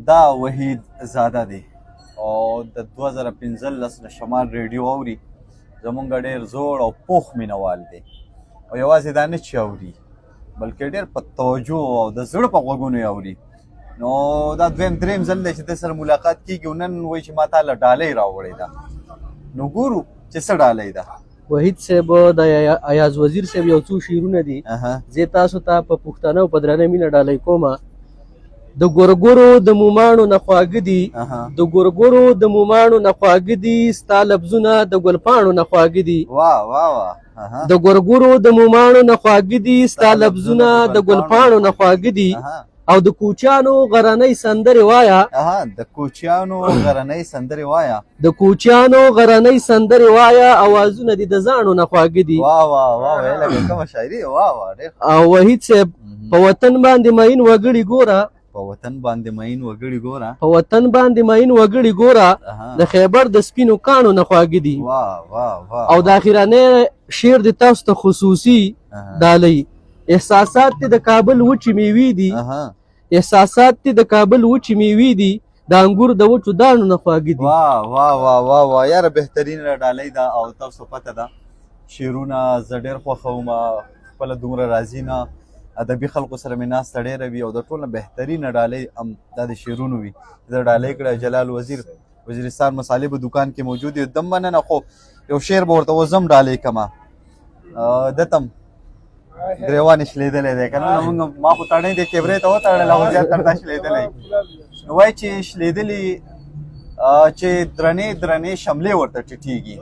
دا وحید زاده دی او د 2015 نه شمال ریډیو اوري. زمونږ ډېر زوړ او پوخ مینوال دی او یوازې دا نه چې اوري بلکې ډېر په توجه او د زړه په غوږونو یې اوري. نو دا دویم دریم ځل دی چې د سره ملاقات کېږي او نن وایي چې ما تا له ډالۍ راوړې ده. نو ګورو چې څه ډالۍ ده. وحید صاحب د ایاز وزیر صاحب یو څو شعرونه دي زه تاسو ته په پښتانه او په درنه مینه ډالۍ کومه. د ګورګورو د مومانو نه خواږه دي، د ګورګورو د مومانو نه خواږه دي، ستا لفظونه د ګلپاڼو نه خواږه دي. واه واه واه. د ګورګورو د مومانو نه خواږه دي، ستا لفظونه د ګلپاڼو نه خواږه دي. او د کوچیانو غرنۍ سندرې وایا، د کوچیانو غرنۍ سندرې وایا، د کوچیانو غرنۍ سندرې وایا، اوازونه دي د زاڼو نه خواږه دي. واه واه واه ویله کومه شاعري. واه واه ډېر. او وحید صاحب په وطن باندې مین وګړي ګوره، په وطن باندې مین وګړي ګوره، په وطن باندې مین وګړي ګوره، د خیبر د سپینو کاڼو نه خواږه دي. واه واه واه. او د اخرانه شعر د تاسو ته خصوصي ډالۍ. احساسات د کابل وچې میوې دي، احساسات د کابل وچې میوې دي، د انګور د وچو دانو نه خواږه دي. واه واه واه واه واه. یاره بهترینه ډالۍ ده او تاسو پته ده شعرونه زه ډېر خوښوم، خپله دومره راځي نه، ادبي خلکو سره مې ناسته ډېره وي او د ټول نه بهترینه ډالۍ دا د شعرونو وي. زه ډالۍ کړه جلال وزیر وزیرستان مصالحو دکان کې موجود یو دم مننه. خو یو شعر به ورته وزم ډالۍ کما دتم ګریوان شلیدلی دی که نه. موږ ما خو تڼۍ د کیمرې ته وتړله او زیات تر دا شلیدلی. نو وایي چې شلیدلي چې درنې درنې شملې ورته ټیټېږي،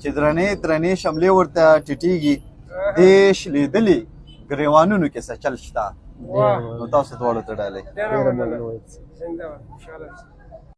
چې درنې درنې شملې ورته ټیټېږي، دې شلیدلي ګریوانونو کې څه چل شته. نو تاسو دواړو ته ډالۍ.